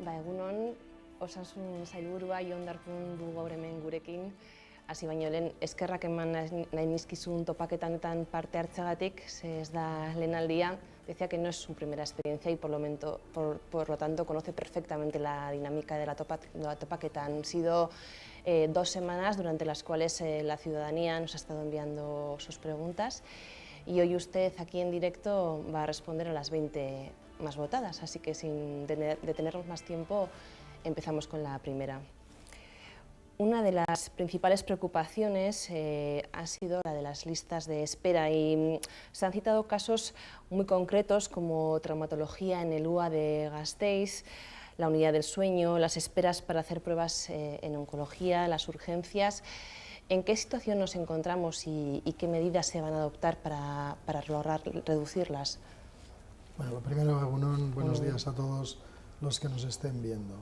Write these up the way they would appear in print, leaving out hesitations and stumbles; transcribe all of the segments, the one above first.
Egunon, osasun sailburua Jon Darpón du gaur hemen gurekin. Hasi baino lehen, eskerrak eman nahi nizkizun topaketan parte hartzeagatik, ze ez da lehenaldia. Decía que no es su primera experiencia y por lo tanto conoce perfectamente la dinámica de la topaqueta. Han sido 2 semanas durante las cuales la ciudadanía nos ha estado enviando sus preguntas y hoy usted aquí en directo va a responder a las 20 más votadas, así que sin detenernos más tiempo empezamos con la primera. Una de las principales preocupaciones ha sido la de las listas de espera y se han citado casos muy concretos como traumatología en el UA de Gasteiz, la unidad del sueño, las esperas para hacer pruebas en oncología, las urgencias. ¿En qué situación nos encontramos y qué medidas se van a adoptar para lograr reducirlas? Bueno, lo primero, Egunon, buenos días a todos los que nos estén viendo.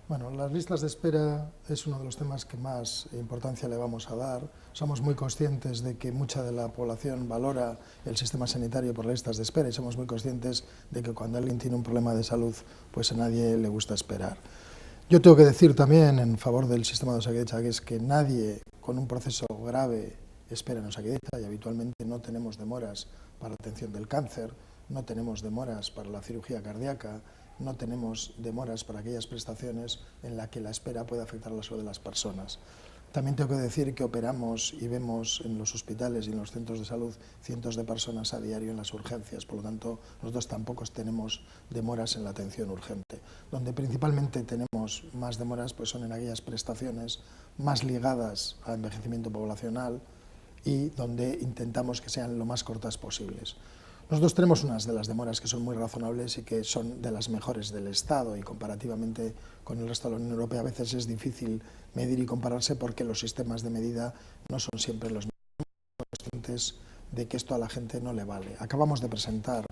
Bueno, las listas de espera es uno de los temas que más importancia le vamos a dar. Somos muy conscientes de que mucha de la población valora el sistema sanitario por las listas de espera y somos muy conscientes de que cuando alguien tiene un problema de salud, pues a nadie le gusta esperar. Yo tengo que decir también en favor del sistema de Osakidetza, que es que nadie con un proceso grave espera en Osakidetza y habitualmente no tenemos demoras para la atención del cáncer, no tenemos demoras para la cirugía cardíaca, no tenemos demoras para aquellas prestaciones en las que la espera puede afectar a la salud de las personas. También tengo que decir que operamos y vemos en los hospitales y en los centros de salud cientos de personas a diario en las urgencias, por lo tanto nosotros tampoco tenemos demoras en la atención urgente. Donde principalmente tenemos más demoras pues son en aquellas prestaciones más ligadas al envejecimiento poblacional y donde intentamos que sean lo más cortas posibles. Nosotros tenemos unas de las demoras que son muy razonables y que son de las mejores del Estado y comparativamente con el resto de la Unión Europea a veces es difícil medir y compararse porque los sistemas de medida no son siempre los mismos. Conscientes de que esto a la gente no le vale. Acabamos de presentar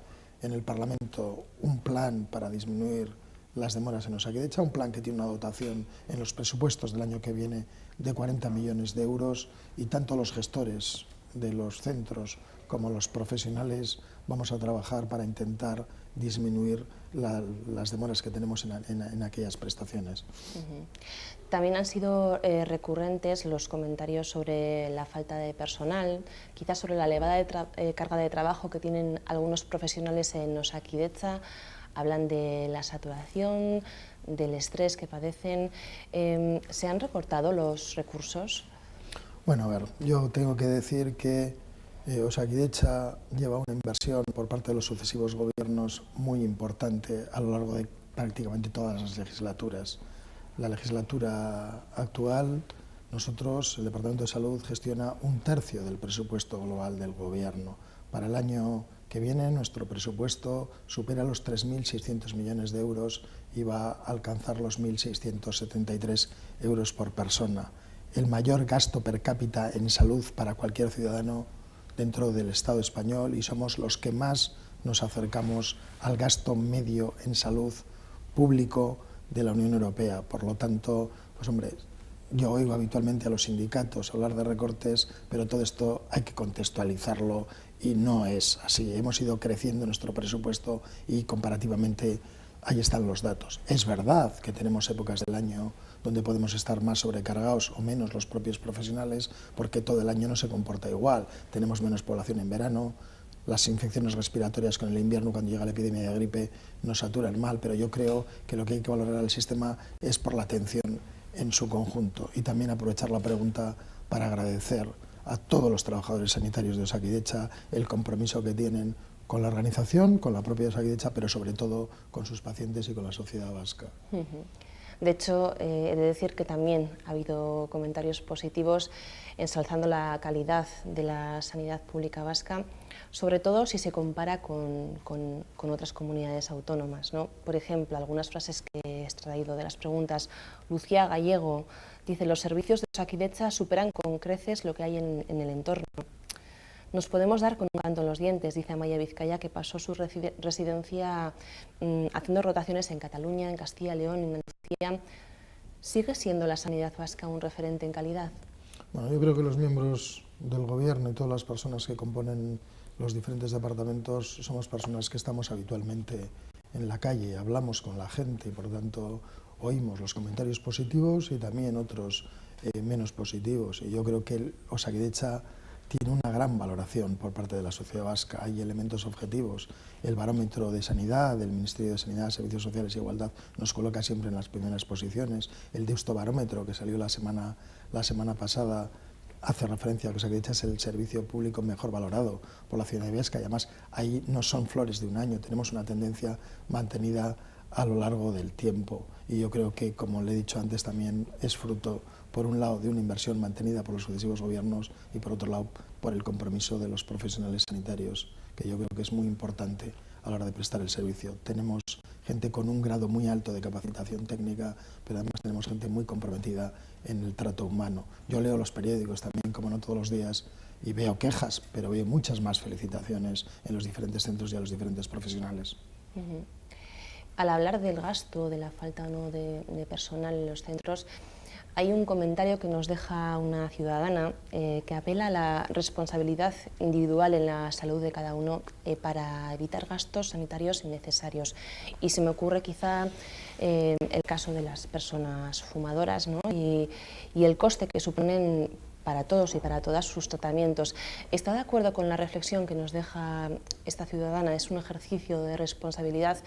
en el Parlamento un plan para disminuir las demoras en Osakidetza, un plan que tiene una dotación en los presupuestos del año que viene de 40 millones de euros y tanto los gestores de los centros como los profesionales vamos a trabajar para intentar disminuir las demoras que tenemos en aquellas prestaciones. También han sido recurrentes los comentarios sobre la falta de personal, quizás sobre la elevada carga de trabajo que tienen algunos profesionales en Osakidetza. Hablan de la saturación, del estrés que padecen. ¿Se han recortado los recursos? Bueno, a ver, yo tengo que decir que Osakidetza lleva una inversión por parte de los sucesivos gobiernos muy importante a lo largo de prácticamente todas las legislaturas. La legislatura actual, nosotros, el Departamento de Salud, gestiona 1/3 del presupuesto global del gobierno. Para el año que viene, nuestro presupuesto supera los 3.600 millones de euros y va a alcanzar los 1.673 euros por persona. El mayor gasto per cápita en salud para cualquier ciudadano dentro del Estado español y somos los que más nos acercamos al gasto medio en salud público de la Unión Europea. Por lo tanto, pues hombre, yo oigo habitualmente a los sindicatos hablar de recortes, pero todo esto hay que contextualizarlo y no es así. Hemos ido creciendo nuestro presupuesto y comparativamente ahí están los datos. Es verdad que tenemos épocas del año donde podemos estar más sobrecargados o menos los propios profesionales, porque todo el año no se comporta igual. Tenemos menos población en verano, las infecciones respiratorias con el invierno, cuando llega la epidemia de gripe, nos saturan mal, pero yo creo que lo que hay que valorar al sistema es por la atención en su conjunto. Y también aprovechar la pregunta para agradecer a todos los trabajadores sanitarios de Osakidetza el compromiso que tienen con la organización, con la propia Osakidetza, pero sobre todo con sus pacientes y con la sociedad vasca. De hecho, he de decir que también ha habido comentarios positivos ensalzando la calidad de la sanidad pública vasca, sobre todo si se compara con otras comunidades autónomas, ¿no? Por ejemplo, algunas frases que he extraído de las preguntas. Lucía Gallego dice: los servicios de Osakidetza superan con creces lo que hay en el entorno. Nos podemos dar con un canto en los dientes, dice Amaya Vizcaya, que pasó su residencia haciendo rotaciones en Cataluña, en Castilla y León, en Andalucía. ¿Sigue siendo la sanidad vasca un referente en calidad? Bueno, yo creo que los miembros del Gobierno y todas las personas que componen los diferentes departamentos somos personas que estamos habitualmente en la calle, hablamos con la gente y por lo tanto oímos los comentarios positivos y también otros menos positivos. Y yo creo que Osakidetza tiene una gran valoración por parte de la sociedad vasca. Hay elementos objetivos. El barómetro de sanidad del Ministerio de Sanidad, Servicios Sociales e Igualdad nos coloca siempre en las primeras posiciones. El Deustobarómetro, que salió la semana pasada, hace referencia a que Osakidetza es el servicio público mejor valorado por la ciudadanía vasca, y además ahí no son flores de un año, tenemos una tendencia mantenida a lo largo del tiempo, y yo creo que, como le he dicho antes, también es fruto, por un lado, de una inversión mantenida por los sucesivos gobiernos y, por otro lado, por el compromiso de los profesionales sanitarios, que yo creo que es muy importante a la hora de prestar el servicio. Tenemos gente con un grado muy alto de capacitación técnica, pero además tenemos gente muy comprometida en el trato humano. Yo leo los periódicos también, como no todos los días, y veo quejas, pero veo muchas más felicitaciones en los diferentes centros y a los diferentes profesionales. Al hablar del gasto, de la falta de personal en los centros, hay un comentario que nos deja una ciudadana que apela a la responsabilidad individual en la salud de cada uno para evitar gastos sanitarios innecesarios. Y se me ocurre quizá el caso de las personas fumadoras, ¿no? y el coste que suponen para todos y para todas sus tratamientos. ¿Está de acuerdo con la reflexión que nos deja esta ciudadana? ¿Es un ejercicio de responsabilidad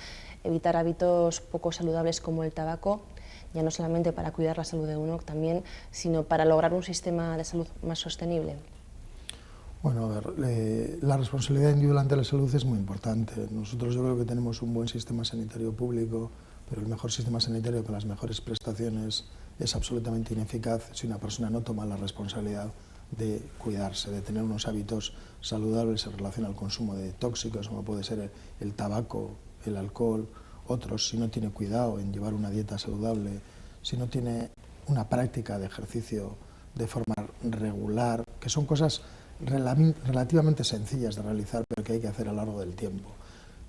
evitar hábitos poco saludables como el tabaco, ya no solamente para cuidar la salud de uno también, sino para lograr un sistema de salud más sostenible? Bueno, a ver, la responsabilidad individual ante la salud es muy importante. Nosotros yo creo que tenemos un buen sistema sanitario público, pero el mejor sistema sanitario con las mejores prestaciones es absolutamente ineficaz si una persona no toma la responsabilidad de cuidarse, de tener unos hábitos saludables en relación al consumo de tóxicos, como puede ser el tabaco, el alcohol, otros, si no tiene cuidado en llevar una dieta saludable, si no tiene una práctica de ejercicio de forma regular, que son cosas relativamente sencillas de realizar, pero que hay que hacer a lo largo del tiempo.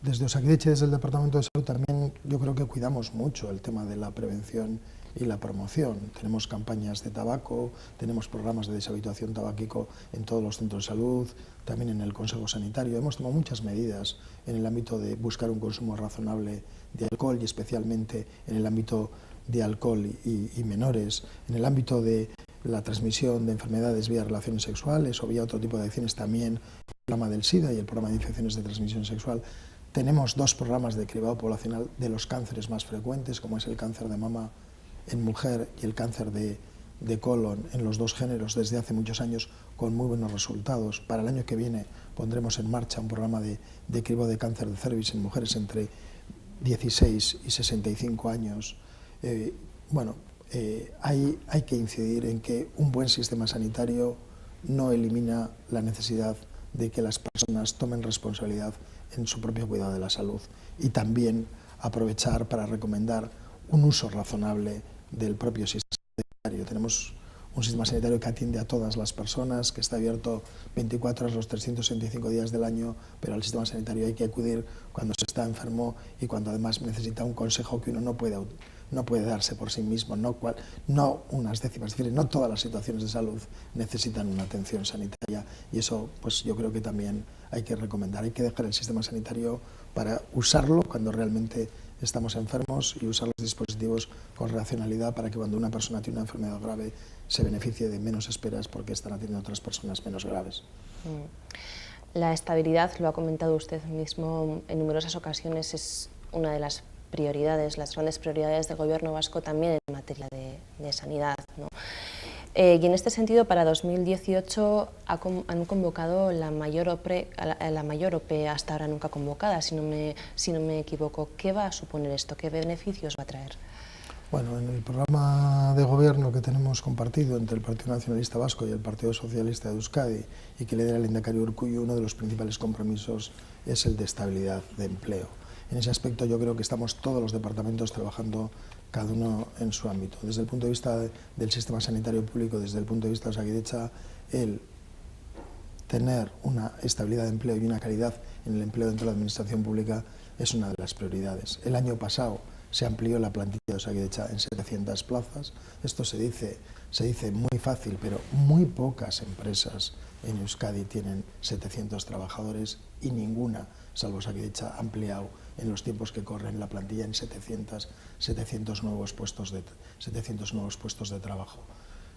Desde Osakidetza, desde el Departamento de Salud, también yo creo que cuidamos mucho el tema de la prevención y la promoción. Tenemos campañas de tabaco, tenemos programas de deshabituación tabáquico en todos los centros de salud, también en el Consejo Sanitario. Hemos tomado muchas medidas en el ámbito de buscar un consumo razonable de alcohol, y especialmente en el ámbito de alcohol y menores, en el ámbito de la transmisión de enfermedades vía relaciones sexuales o vía otro tipo de adicciones, también el programa del SIDA y el programa de infecciones de transmisión sexual. Tenemos 2 programas de cribado poblacional de los cánceres más frecuentes, como es el cáncer de mama en mujer y el cáncer de colon en los 2 géneros desde hace muchos años, con muy buenos resultados. Para el año que viene pondremos en marcha un programa de cribado de cáncer de cervix en mujeres entre 16 y 65 años. Hay que incidir en que un buen sistema sanitario no elimina la necesidad de que las personas tomen responsabilidad en su propio cuidado de la salud, y también aprovechar para recomendar un uso razonable del propio sistema sanitario. Tenemos un sistema sanitario que atiende a todas las personas, que está abierto 24 horas los 365 días del año, pero al sistema sanitario hay que acudir cuando se está enfermo y cuando además necesita un consejo que uno no puede darse por sí mismo, no unas décimas, es decir, no todas las situaciones de salud necesitan una atención sanitaria, y eso pues yo creo que también hay que recomendar. Hay que dejar el sistema sanitario para usarlo cuando realmente estamos enfermos y usar los dispositivos con racionalidad para que cuando una persona tiene una enfermedad grave se beneficie de menos esperas porque están atendiendo a otras personas menos graves. La estabilidad, lo ha comentado usted mismo en numerosas ocasiones, es una de las prioridades, las grandes prioridades del Gobierno vasco también en materia de sanidad, ¿no? Y en este sentido, para 2018 han convocado la mayor OPE hasta ahora nunca convocada, si no me equivoco. ¿Qué va a suponer esto? ¿Qué beneficios va a traer? Bueno, en el programa de gobierno que tenemos compartido entre el Partido Nacionalista Vasco y el Partido Socialista de Euskadi, y que lidera el Lehendakari Urkullu, uno de los principales compromisos es el de estabilidad de empleo. En ese aspecto yo creo que estamos todos los departamentos trabajando cada uno en su ámbito. Desde el punto de vista del sistema sanitario público, desde el punto de vista de Osakidetza, el tener una estabilidad de empleo y una calidad en el empleo dentro de la administración pública es una de las prioridades. El año pasado se amplió la plantilla de Osakidetza en 700 plazas. Esto se dice muy fácil, pero muy pocas empresas en Euskadi tienen 700 trabajadores y ninguna, salvo Osakidetza, ha ampliado en los tiempos que corren la plantilla en 700 nuevos puestos de trabajo.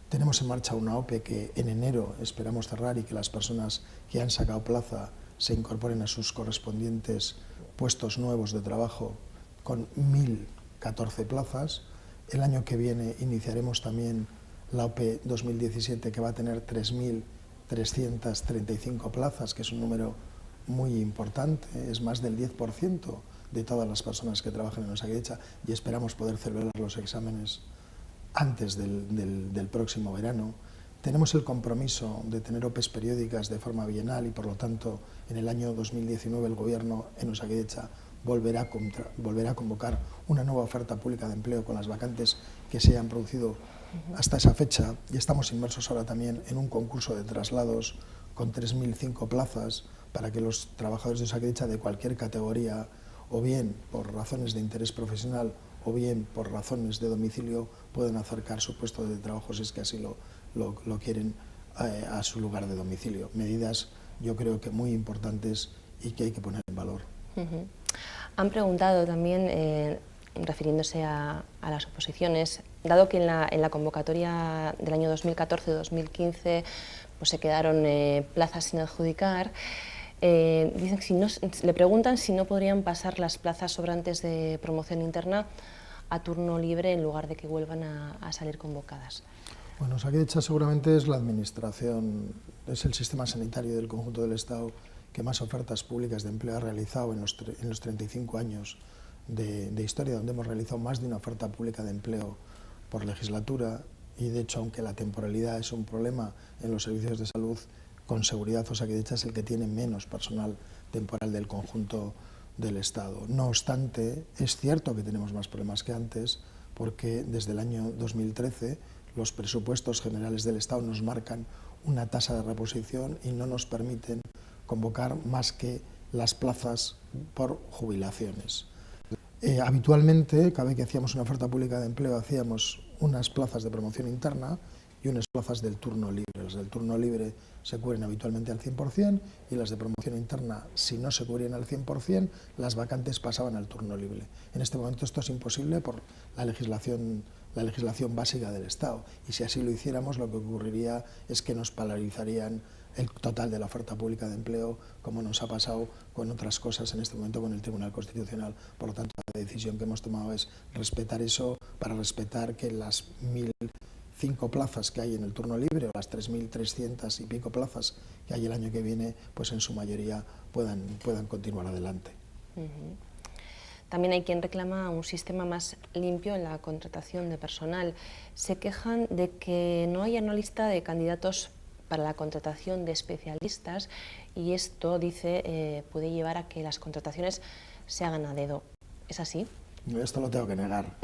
Tenemos en marcha una OPE que en enero esperamos cerrar y que las personas que han sacado plaza se incorporen a sus correspondientes puestos nuevos de trabajo con 1.014 plazas. El año que viene iniciaremos también la OPE 2017, que va a tener 3.335 plazas, que es un número muy importante, es más del 10% de todas las personas que trabajan en Osakidetza, y esperamos poder celebrar los exámenes antes del próximo verano. Tenemos el compromiso de tener OPEs periódicas de forma bienal y, por lo tanto, en el año 2019 el Gobierno en Osakidetza volverá a convocar una nueva oferta pública de empleo con las vacantes que se hayan producido hasta esa fecha, y estamos inmersos ahora también en un concurso de traslados con 3.005 plazas para que los trabajadores de Osakidetza de cualquier categoría, o bien por razones de interés profesional o bien por razones de domicilio, puedan acercar su puesto de trabajo, si es que así lo quieren, a su lugar de domicilio. Medidas, yo creo que muy importantes y que hay que poner en valor. Han preguntado también, refiriéndose a las oposiciones, dado que en la convocatoria del año 2014-2015 pues se quedaron plazas sin adjudicar, dicen que le preguntan si no podrían pasar las plazas sobrantes de promoción interna a turno libre en lugar de que vuelvan a salir convocadas. Bueno, Osakidetza seguramente es la administración, es el sistema sanitario del conjunto del Estado que más ofertas públicas de empleo ha realizado en los 35 años de historia, donde hemos realizado más de una oferta pública de empleo por legislatura, y de hecho, aunque la temporalidad es un problema en los servicios de salud, con seguridad Osakidetza es el que tiene menos personal temporal del conjunto del Estado. No obstante, es cierto que tenemos más problemas que antes, porque desde el año 2013 los presupuestos generales del Estado nos marcan una tasa de reposición y no nos permiten convocar más que las plazas por jubilaciones. Habitualmente, cada vez que hacíamos una oferta pública de empleo, hacíamos unas plazas de promoción interna y unas plazas del turno libre. Las del turno libre se cubren habitualmente al 100% y las de promoción interna, si no se cubrían al 100%, las vacantes pasaban al turno libre. En este momento esto es imposible por la legislación básica del Estado, y si así lo hiciéramos, lo que ocurriría es que nos paralizarían el total de la oferta pública de empleo, como nos ha pasado con otras cosas en este momento con el Tribunal Constitucional. Por lo tanto, la decisión que hemos tomado es respetar eso, para respetar que las 1.005 plazas que hay en el turno libre, o las 3.300 y pico plazas que hay el año que viene, pues en su mayoría puedan continuar adelante. También hay quien reclama un sistema más limpio en la contratación de personal. Se quejan de que no haya una lista de candidatos para la contratación de especialistas, y esto, dice, puede llevar a que las contrataciones se hagan a dedo. ¿Es así? Esto lo tengo que negar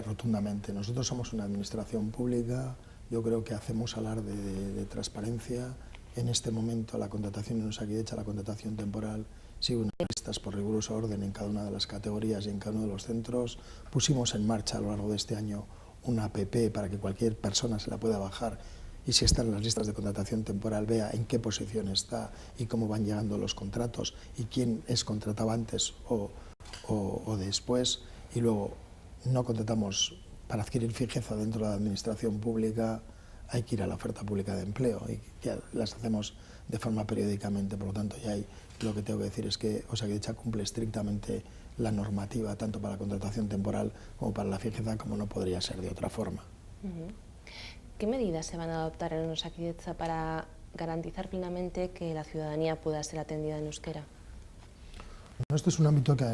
rotundamente. Nosotros somos una administración pública, yo creo que hacemos alarde de transparencia. En este momento la contratación en Osakidetza, la contratación temporal, sigue unas listas por riguroso orden en cada una de las categorías y en cada uno de los centros. Pusimos en marcha a lo largo de este año una app para que cualquier persona se la pueda bajar y, si está en las listas de contratación temporal, vea en qué posición está y cómo van llegando los contratos y quién es contratado antes o después. Y luego, no contratamos para adquirir fijeza dentro de la administración pública, hay que ir a la oferta pública de empleo, y que las hacemos de forma periódicamente. Por lo tanto, lo que tengo que decir es que Osakidetza cumple estrictamente la normativa, tanto para la contratación temporal como para la fijeza, como no podría ser de otra forma. ¿Qué medidas se van a adoptar en Osakidetza para garantizar plenamente que la ciudadanía pueda ser atendida en euskera? Esto es un ámbito que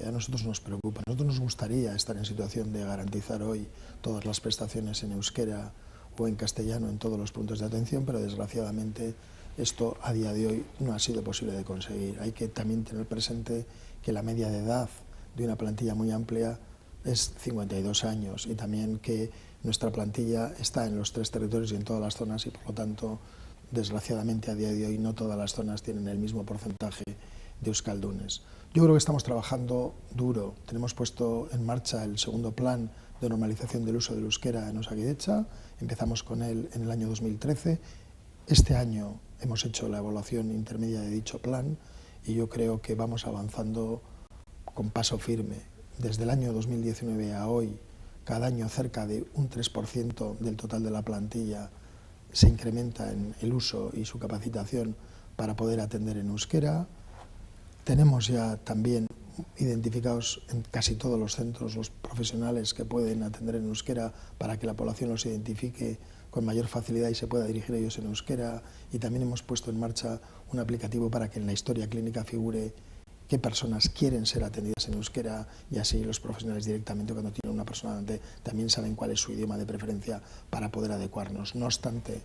a nosotros nos preocupa. A nosotros nos gustaría estar en situación de garantizar hoy todas las prestaciones en euskera o en castellano en todos los puntos de atención, pero desgraciadamente esto a día de hoy no ha sido posible de conseguir. Hay que también tener presente que la media de edad de una plantilla muy amplia es 52 años, y también que nuestra plantilla está en los 3 territorios y en todas las zonas, y por lo tanto, desgraciadamente a día de hoy no todas las zonas tienen el mismo porcentaje euskaldunes. Yo creo que estamos trabajando duro. Tenemos puesto en marcha el segundo plan de normalización del uso del euskera en Osakidetza. Empezamos con él en el año 2013. Este año hemos hecho la evaluación intermedia de dicho plan y yo creo que vamos avanzando con paso firme. Desde el año 2019 a hoy, cada año cerca de un 3% del total de la plantilla se incrementa en el uso y su capacitación para poder atender en euskera. Tenemos ya también identificados en casi todos los centros los profesionales que pueden atender en euskera para que la población los identifique con mayor facilidad y se pueda dirigir a ellos en euskera. Y también hemos puesto en marcha un aplicativo para que en la historia clínica figure qué personas quieren ser atendidas en euskera y así los profesionales directamente cuando tienen una persona delante también saben cuál es su idioma de preferencia para poder adecuarnos. No obstante,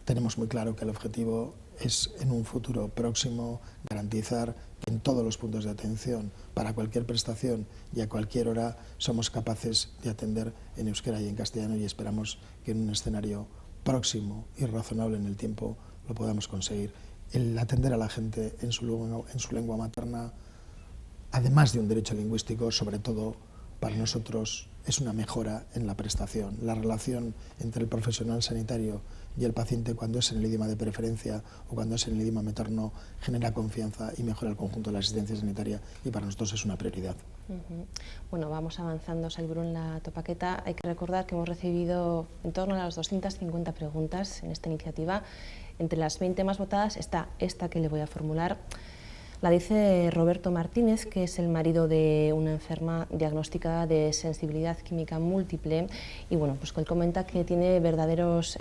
tenemos muy claro que el objetivo es en un futuro próximo garantizar que en todos los puntos de atención, para cualquier prestación y a cualquier hora, somos capaces de atender en euskera y en castellano y esperamos que en un escenario próximo y razonable en el tiempo lo podamos conseguir. El atender a la gente en su lengua materna, además de un derecho lingüístico, sobre todo para nosotros es una mejora en la prestación. La relación entre el profesional sanitario y el paciente cuando es en el idioma de preferencia o cuando es en el idioma materno genera confianza y mejora el conjunto de la asistencia sanitaria y para nosotros es una prioridad. Bueno, vamos avanzando, Sailburu, en la topaqueta. Hay que recordar que hemos recibido en torno a las 250 preguntas en esta iniciativa. Entre las 20 más votadas está esta que le voy a formular. La dice Roberto Martínez, que es el marido de una enferma diagnosticada de sensibilidad química múltiple y bueno, pues él comenta que tiene verdaderos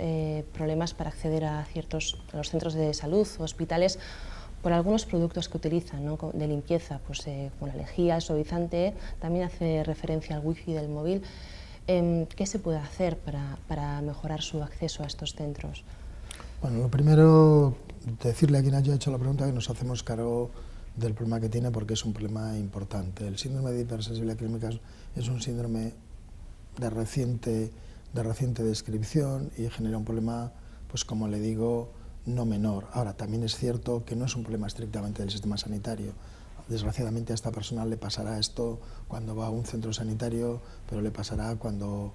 problemas para acceder a los centros de salud o hospitales por algunos productos que utilizan, ¿no?, de limpieza, pues como la lejía, el suavizante. También hace referencia al wifi del móvil. ¿Qué se puede hacer para mejorar su acceso a estos centros? Bueno, lo primero, decirle a quien haya hecho la pregunta que nos hacemos cargo del problema que tiene porque es un problema importante. El síndrome de hipersensibilidad química es un síndrome de reciente descripción y genera un problema, pues como le digo, no menor. Ahora, también es cierto que no es un problema estrictamente del sistema sanitario. Desgraciadamente a esta persona le pasará esto cuando va a un centro sanitario, pero le pasará cuando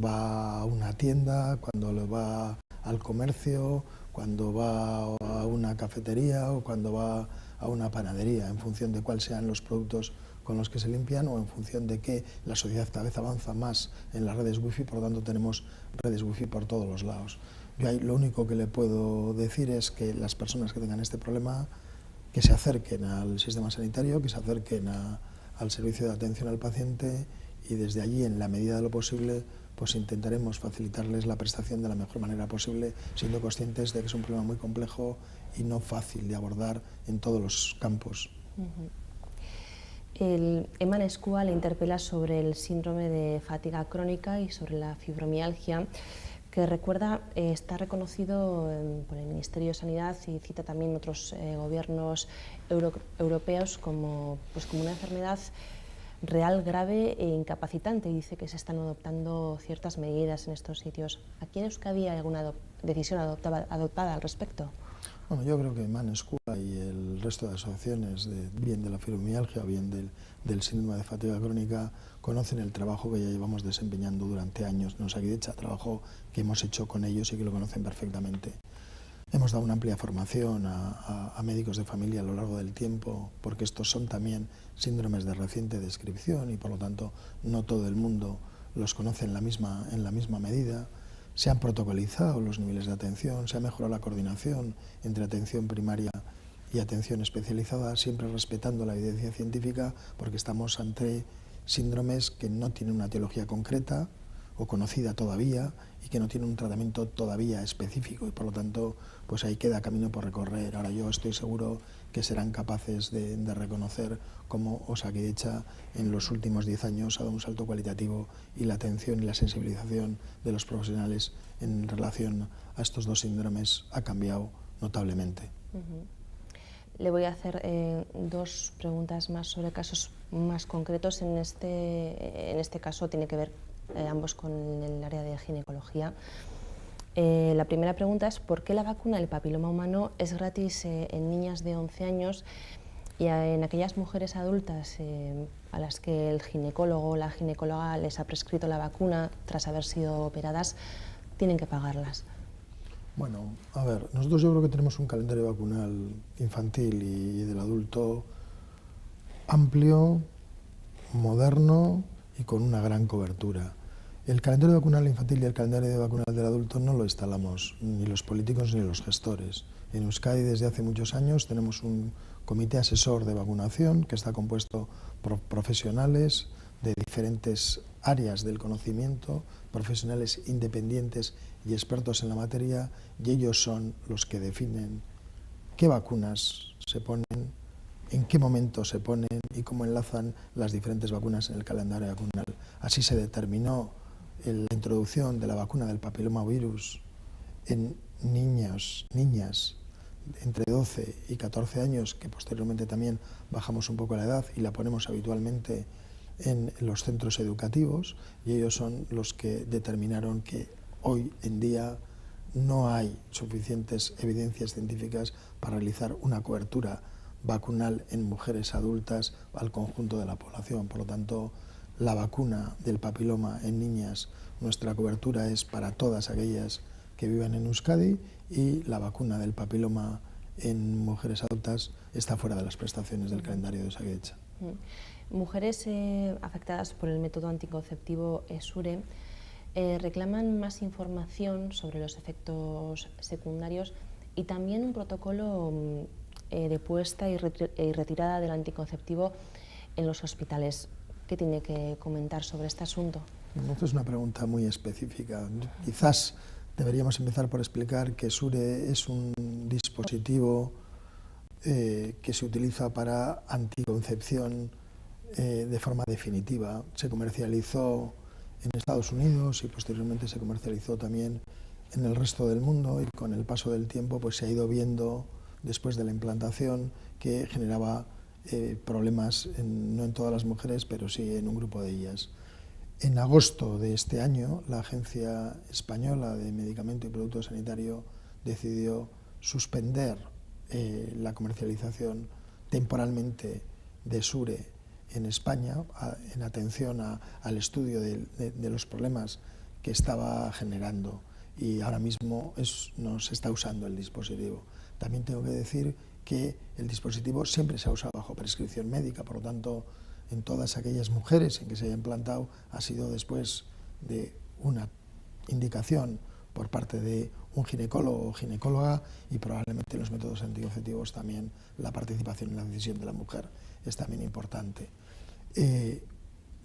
va a una tienda, cuando le va al comercio, cuando va a una cafetería o cuando va a una panadería, en función de cuáles sean los productos con los que se limpian o en función de que la sociedad cada vez avanza más en las redes wifi, por lo tanto tenemos redes wifi por todos los lados. Yo ahí lo único que le puedo decir es que las personas que tengan este problema que se acerquen al sistema sanitario, que se acerquen al servicio de atención al paciente y desde allí, en la medida de lo posible, pues intentaremos facilitarles la prestación de la mejor manera posible, siendo conscientes de que es un problema muy complejo y no fácil de abordar en todos los campos. El Eman Eskua le interpela sobre el síndrome de fatiga crónica y sobre la fibromialgia, que recuerda está reconocido por el Ministerio de Sanidad y cita también otros gobiernos europeos como una enfermedad real, grave e incapacitante, y dice que se están adoptando ciertas medidas en estos sitios. ¿Aquí en Euskadi hay alguna decisión adoptada al respecto? Bueno, yo creo que Eman Eskua y el resto de asociaciones, bien de la fibromialgia o bien del síndrome de fatiga crónica, conocen el trabajo que ya llevamos desempeñando durante años en Osakidetza, trabajo que hemos hecho con ellos y que lo conocen perfectamente. Hemos dado una amplia formación a médicos de familia a lo largo del tiempo, porque estos son también síndromes de reciente descripción y por lo tanto no todo el mundo los conoce en la misma medida. Se han protocolizado los niveles de atención, se ha mejorado la coordinación entre atención primaria y atención especializada, siempre respetando la evidencia científica, porque estamos ante síndromes que no tienen una etiología concreta o conocida todavía y que no tienen un tratamiento todavía específico y por lo tanto pues ahí queda camino por recorrer. Ahora yo estoy seguro que serán capaces de reconocer cómo Osakidetza en los últimos 10 años ha dado un salto cualitativo y la atención y la sensibilización de los profesionales en relación a estos dos síndromes ha cambiado notablemente. Le voy a hacer dos preguntas más sobre casos más concretos. En este caso tiene que ver ambos con el área de ginecología. La primera pregunta es ¿por qué la vacuna del papiloma humano es gratis en niñas de 11 años Y en aquellas mujeres adultas a las que el ginecólogo o la ginecóloga les ha prescrito la vacuna tras haber sido operadas, tienen que pagarlas. Bueno, a ver, nosotros yo creo que tenemos un calendario vacunal infantil y del adulto amplio, moderno y con una gran cobertura. El calendario vacunal infantil y el calendario vacunal del adulto no lo instalamos ni los políticos ni los gestores. En Euskadi desde hace muchos años tenemos un comité asesor de vacunación que está compuesto por profesionales de diferentes áreas del conocimiento, profesionales independientes y expertos en la materia, y ellos son los que definen qué vacunas se ponen, en qué momento se ponen y cómo enlazan las diferentes vacunas en el calendario vacunal. Así se determinó la introducción de la vacuna del papilomavirus en niñas entre 12 y 14 años, que posteriormente también bajamos un poco la edad y la ponemos habitualmente en los centros educativos, y ellos son los que determinaron que hoy en día no hay suficientes evidencias científicas para realizar una cobertura vacunal en mujeres adultas al conjunto de la población. Por lo tanto, la vacuna del papiloma en niñas, nuestra cobertura es para todas aquellas que viven en Euskadi, y la vacuna del papiloma en mujeres adultas está fuera de las prestaciones del calendario de Osakidetza. Mujeres afectadas por el método anticonceptivo Essure reclaman más información sobre los efectos secundarios y también un protocolo de puesta y retirada del anticonceptivo en los hospitales. ¿Qué tiene que comentar sobre este asunto? Esta es una pregunta muy específica. Quizás deberíamos empezar por explicar que Essure es un dispositivo que se utiliza para anticoncepción de forma definitiva. Se comercializó en Estados Unidos y posteriormente se comercializó también en el resto del mundo, y con el paso del tiempo pues se ha ido viendo después de la implantación que generaba problemas no en todas las mujeres, pero sí en un grupo de ellas. En agosto de este año, la Agencia Española de Medicamento y Producto Sanitario decidió suspender la comercialización temporalmente de Essure en España, en atención al estudio de los problemas que estaba generando, y ahora mismo no se está usando el dispositivo. También tengo que decir que el dispositivo siempre se ha usado bajo prescripción médica, por lo tanto, en todas aquellas mujeres en que se haya implantado ha sido después de una indicación por parte de un ginecólogo o ginecóloga, y probablemente en los métodos anticonceptivos también la participación en la decisión de la mujer es también importante.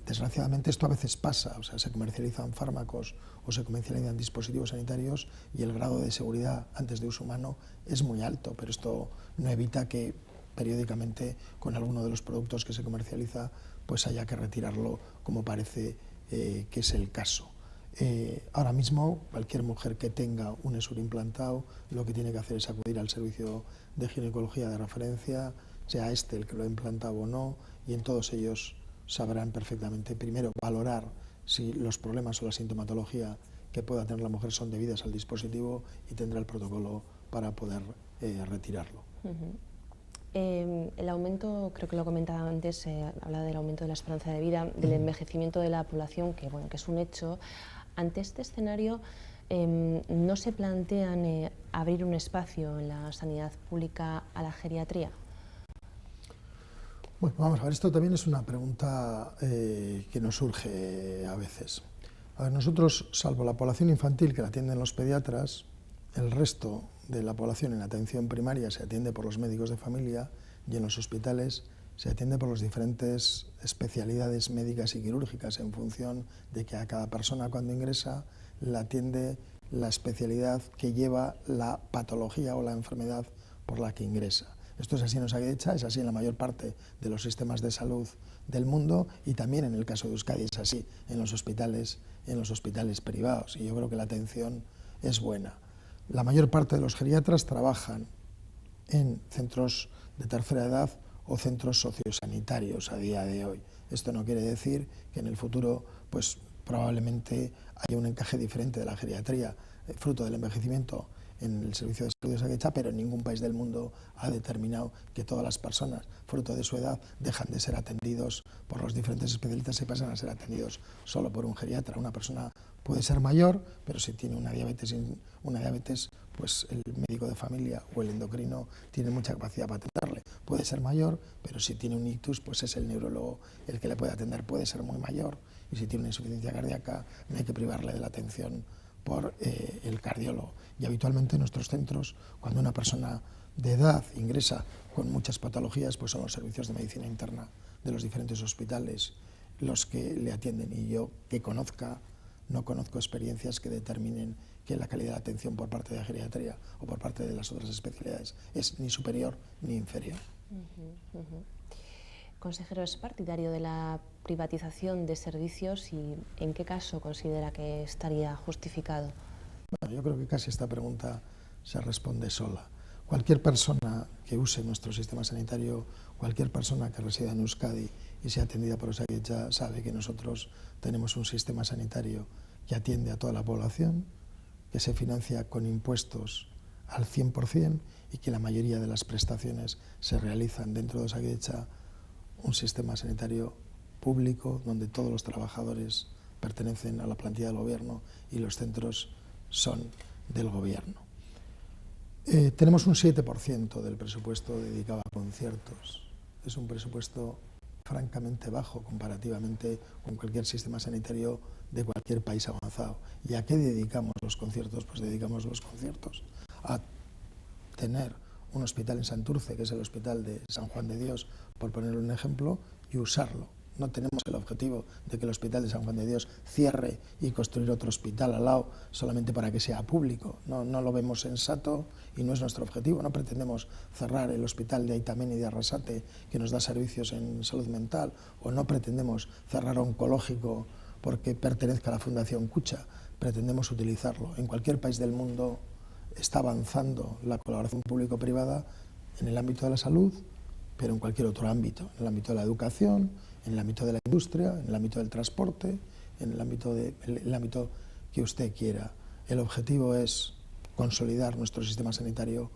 Desgraciadamente esto a veces pasa, o sea, se comercializan fármacos o se comercializan dispositivos sanitarios y el grado de seguridad antes de uso humano es muy alto, pero esto no evita que periódicamente con alguno de los productos que se comercializa pues haya que retirarlo, como parece que es el caso. Ahora mismo cualquier mujer que tenga un Essure implantado lo que tiene que hacer es acudir al servicio de ginecología de referencia, sea este el que lo ha implantado o no, y en todos ellos sabrán perfectamente, primero, valorar si los problemas o la sintomatología que pueda tener la mujer son debidas al dispositivo, y tendrá el protocolo para poder retirarlo. El aumento, creo que lo comentaba antes, habla del aumento de la esperanza de vida, del envejecimiento de la población, que es un hecho. Ante este escenario, ¿no se plantean abrir un espacio en la sanidad pública a la geriatría? Bueno, vamos a ver, esto también es una pregunta que nos surge a veces. A ver, nosotros, salvo la población infantil que la atienden los pediatras, el resto de la población en atención primaria se atiende por los médicos de familia, y en los hospitales se atiende por las diferentes especialidades médicas y quirúrgicas, en función de que a cada persona cuando ingresa la atiende la especialidad que lleva la patología o la enfermedad por la que ingresa. Esto es así en Osakidetza, es así en la mayor parte de los sistemas de salud del mundo, y también en el caso de Euskadi es así en los hospitales privados, y yo creo que la atención es buena. La mayor parte de los geriatras trabajan en centros de tercera edad o centros sociosanitarios a día de hoy. Esto no quiere decir que en el futuro pues probablemente haya un encaje diferente de la geriatría, fruto del envejecimiento en el servicio de salud de Osakidetza, pero ningún país del mundo ha determinado que todas las personas, fruto de su edad, dejan de ser atendidos por los diferentes especialistas y pasan a ser atendidos solo por un geriatra. Una persona puede ser mayor, pero si tiene una diabetes, pues el médico de familia o el endocrino tiene mucha capacidad para atenderle. Puede ser mayor, pero si tiene un ictus, pues es el neurólogo el que le puede atender. Puede ser muy mayor, y si tiene una insuficiencia cardíaca, no hay que privarle de la atención por el cardiólogo. Y habitualmente en nuestros centros, cuando una persona de edad ingresa con muchas patologías, pues son los servicios de medicina interna de los diferentes hospitales los que le atienden. Y yo, que conozca, no conozco experiencias que determinen que la calidad de atención por parte de la geriatría o por parte de las otras especialidades es ni superior ni inferior. Consejero, ¿es partidario de la privatización de servicios y en qué caso considera que estaría justificado? Bueno, yo creo que casi esta pregunta se responde sola. Cualquier persona que use nuestro sistema sanitario, cualquier persona que resida en Euskadi y sea atendida por Osakidetza sabe que nosotros tenemos un sistema sanitario que atiende a toda la población, que se financia con impuestos al 100% y que la mayoría de las prestaciones se realizan dentro de Osakidetza, un sistema sanitario público donde todos los trabajadores pertenecen a la plantilla del gobierno y los centros son del gobierno. Tenemos un 7% del presupuesto dedicado a conciertos. Es un presupuesto francamente bajo comparativamente con cualquier sistema sanitario de cualquier país avanzado. ¿Y a qué dedicamos los conciertos? Pues dedicamos los conciertos a tener un hospital en Santurce, que es el hospital de San Juan de Dios, por poner un ejemplo, y usarlo. No tenemos el objetivo de que el hospital de San Juan de Dios cierre y construir otro hospital al lado solamente para que sea público. No lo vemos sensato y no es nuestro objetivo. No pretendemos cerrar el hospital de Aitamena y de Arrasate, que nos da servicios en salud mental, o no pretendemos cerrar oncológico porque pertenezca a la Fundación Kutxa. Pretendemos utilizarlo. En cualquier país del mundo está avanzando la colaboración público-privada en el ámbito de la salud, pero en cualquier otro ámbito, en el ámbito de la educación, en el ámbito de la industria, en el ámbito del transporte, en el ámbito que usted quiera. El objetivo es consolidar nuestro sistema sanitario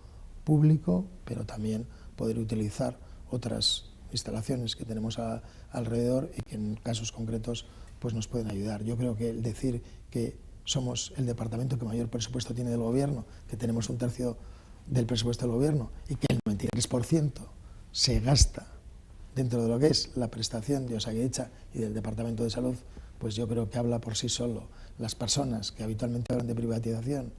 público, pero también poder utilizar otras instalaciones que tenemos alrededor y que en casos concretos pues nos pueden ayudar. Yo creo que el decir que somos el departamento que mayor presupuesto tiene del gobierno, que tenemos 1/3 del presupuesto del gobierno y que el 93% se gasta dentro de lo que es la prestación de Osakidetza y del Departamento de Salud, pues yo creo que habla por sí solo. Las personas que habitualmente hablan de privatización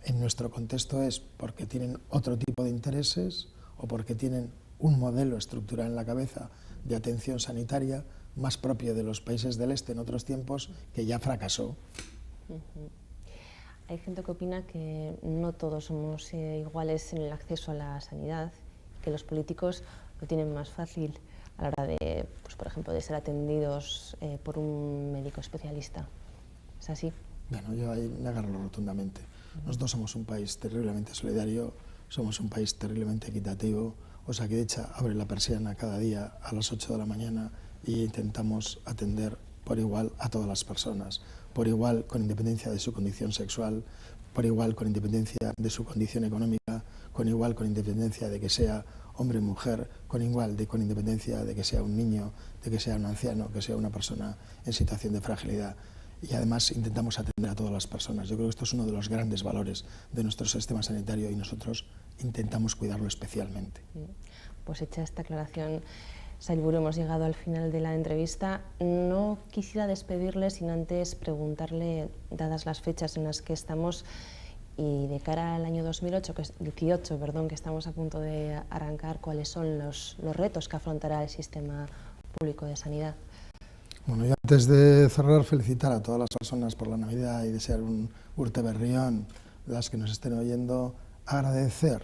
en nuestro contexto es porque tienen otro tipo de intereses o porque tienen un modelo estructural en la cabeza de atención sanitaria más propio de los países del este en otros tiempos, que ya fracasó. Hay gente que opina que no todos somos iguales en el acceso a la sanidad, que los políticos lo tienen más fácil a la hora de, pues, por ejemplo, de ser atendidos por un médico especialista. ¿Es así? Bueno, yo ahí negarlo rotundamente. Nosotros somos un país terriblemente solidario, somos un país terriblemente equitativo. Osakidetza abre la persiana cada día a las 8 de la mañana y intentamos atender por igual a todas las personas, por igual con independencia de su condición sexual, por igual con independencia de su condición económica, con igual con independencia de que sea hombre o mujer, con independencia de que sea un niño, de que sea un anciano, que sea una persona en situación de fragilidad. Y además intentamos atender a todas las personas. Yo creo que esto es uno de los grandes valores de nuestro sistema sanitario y nosotros intentamos cuidarlo especialmente. Pues hecha esta aclaración, Sailburu, hemos llegado al final de la entrevista. No quisiera despedirle sin antes preguntarle, dadas las fechas en las que estamos y de cara al año 2018, que estamos a punto de arrancar, ¿cuáles son los retos que afrontará el sistema público de sanidad? Bueno, yo antes de cerrar, felicitar a todas las personas por la Navidad y desear un Urte Berrión, las que nos estén oyendo, agradecer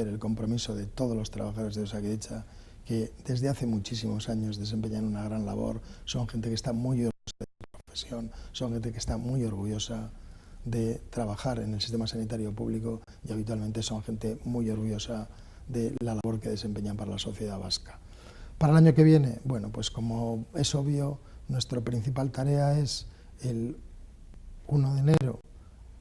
el compromiso de todos los trabajadores de Osakidetza, que desde hace muchísimos años desempeñan una gran labor. Son gente que está muy orgullosa de su profesión, son gente que está muy orgullosa de trabajar en el sistema sanitario público y habitualmente son gente muy orgullosa de la labor que desempeñan para la sociedad vasca. Para el año que viene, bueno, pues como es obvio, nuestra principal tarea es el 1 de enero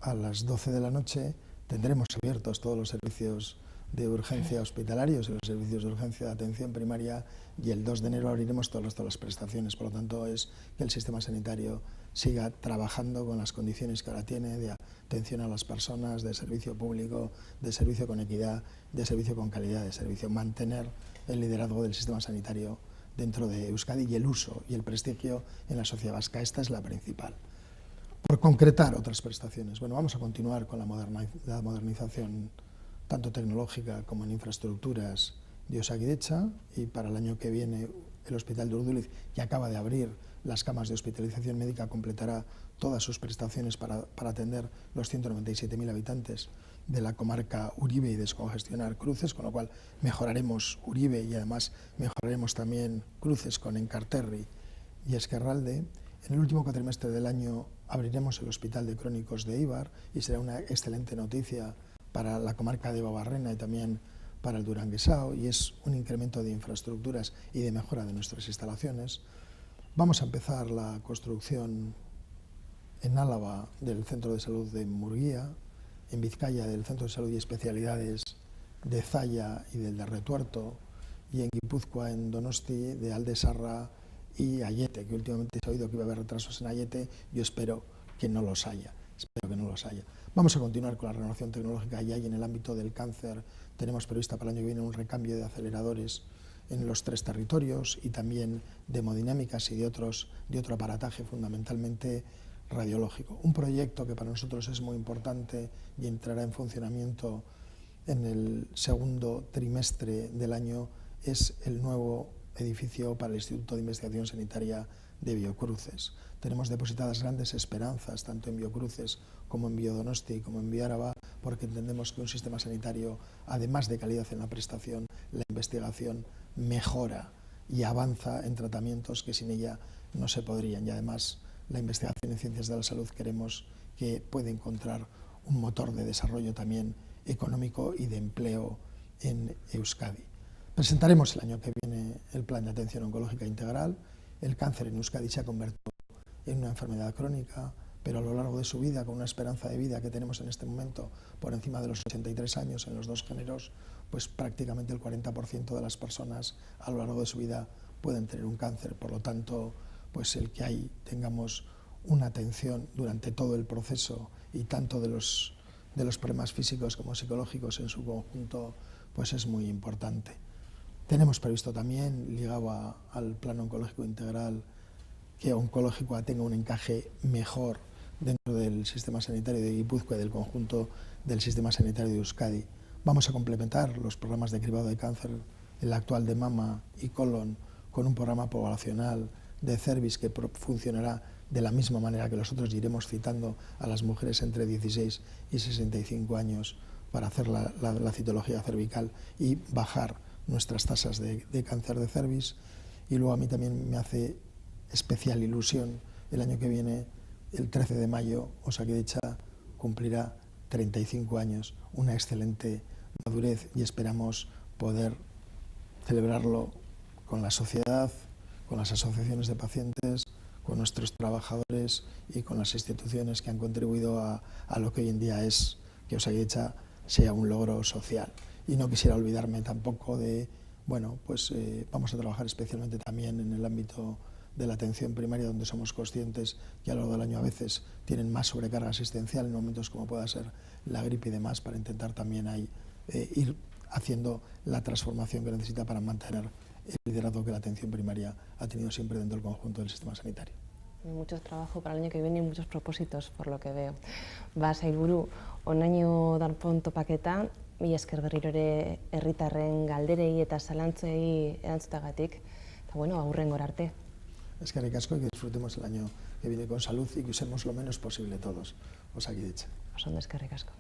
a las 12 de la noche tendremos abiertos todos los servicios de urgencia hospitalarios y los servicios de urgencia de atención primaria, y el 2 de enero abriremos todas las prestaciones. Por lo tanto, es que el sistema sanitario siga trabajando con las condiciones que ahora tiene de atención a las personas, de servicio público, de servicio con equidad, de servicio con calidad de servicio. Mantener el liderazgo del sistema sanitario dentro de Euskadi y el uso y el prestigio en la sociedad vasca. Esta es la principal. Por concretar otras prestaciones, bueno, vamos a continuar con la modernización tanto tecnológica como en infraestructuras de Osakidetza, y para el año que viene el Hospital de Urduliz, que acaba de abrir las camas de hospitalización médica, completará todas sus prestaciones para atender los 197.000 habitantes de la comarca Uribe y descongestionar cruces, con lo cual mejoraremos Uribe y además mejoraremos también cruces con Enkarterri y Ezkerralde. En el último cuatrimestre del año abriremos el Hospital de Crónicos de Eibar, y será una excelente noticia para la comarca de Debabarrena y también para el Duranguesao, y es un incremento de infraestructuras y de mejora de nuestras instalaciones. Vamos a empezar la construcción en Álava del Centro de Salud de Murguía, en Vizcaya del Centro de Salud y Especialidades de Zalla y del de Retuerto, y en Guipúzcoa, en Donosti, de Aldesarra y Ayete, que últimamente se ha oído que iba a haber retrasos en Ayete. Yo espero que no los haya. Vamos a continuar con la renovación tecnológica, y en el ámbito del cáncer tenemos prevista para el año que viene un recambio de aceleradores en los 3 territorios, y también de hemodinámicas y de otro aparataje fundamentalmente radiológico. Un proyecto que para nosotros es muy importante y entrará en funcionamiento en el segundo trimestre del año es el nuevo edificio para el Instituto de Investigación Sanitaria de Biocruces. Tenemos depositadas grandes esperanzas tanto en Biocruces como en Biodonosti como en Biáraba, porque entendemos que un sistema sanitario, además de calidad en la prestación, la investigación mejora y avanza en tratamientos que sin ella no se podrían, y además la investigación en ciencias de la salud queremos que pueda encontrar un motor de desarrollo también económico y de empleo en Euskadi. Presentaremos el año que viene el plan de atención oncológica integral. El cáncer en Euskadi se ha convertido en una enfermedad crónica, pero a lo largo de su vida, con una esperanza de vida que tenemos en este momento por encima de los 83 años en los 2 géneros, pues prácticamente el 40% de las personas a lo largo de su vida pueden tener un cáncer. Por lo tanto, pues el que ahí tengamos una atención durante todo el proceso, y tanto de los problemas físicos como psicológicos en su conjunto, pues es muy importante. Tenemos previsto también, ligado al plan oncológico integral, que oncológico tenga un encaje mejor dentro del sistema sanitario de Guipúzcoa y del conjunto del sistema sanitario de Euskadi. Vamos a complementar los programas de cribado de cáncer, el actual de mama y colon, con un programa poblacional de cervix que funcionará de la misma manera que nosotros iremos citando a las mujeres entre 16 y 65 años para hacer la citología cervical y bajar nuestras tasas de cáncer de cervix. Y luego a mí también me hace especial ilusión el año que viene, el 13 de mayo, Osakidetza cumplirá 35 años, una excelente madurez, y esperamos poder celebrarlo con la sociedad, con las asociaciones de pacientes, con nuestros trabajadores y con las instituciones que han contribuido a lo que hoy en día es que Osakidetza sea un logro social. Y no quisiera olvidarme tampoco de, bueno, pues vamos a trabajar especialmente también en el ámbito de la atención primaria, donde somos conscientes que a lo largo del año a veces tienen más sobrecarga asistencial en momentos como pueda ser la gripe y demás, para intentar también ahí ir haciendo la transformación que necesita para mantener el liderazgo que la atención primaria ha tenido siempre dentro del conjunto del sistema sanitario. Mucho trabajo para el año que viene y muchos propósitos, por lo que veo. Sailburu, onaino darpon topaketa, mila esker berriro ere herritarren galderei eta zalantzei erantzutagatik, eta bueno, aurrengora arte. Eskerrik asko, y que disfrutemos el año que viene con salud y que usemos lo menos posible todos. Osakidetza. Oso ondo, eskerrik asko.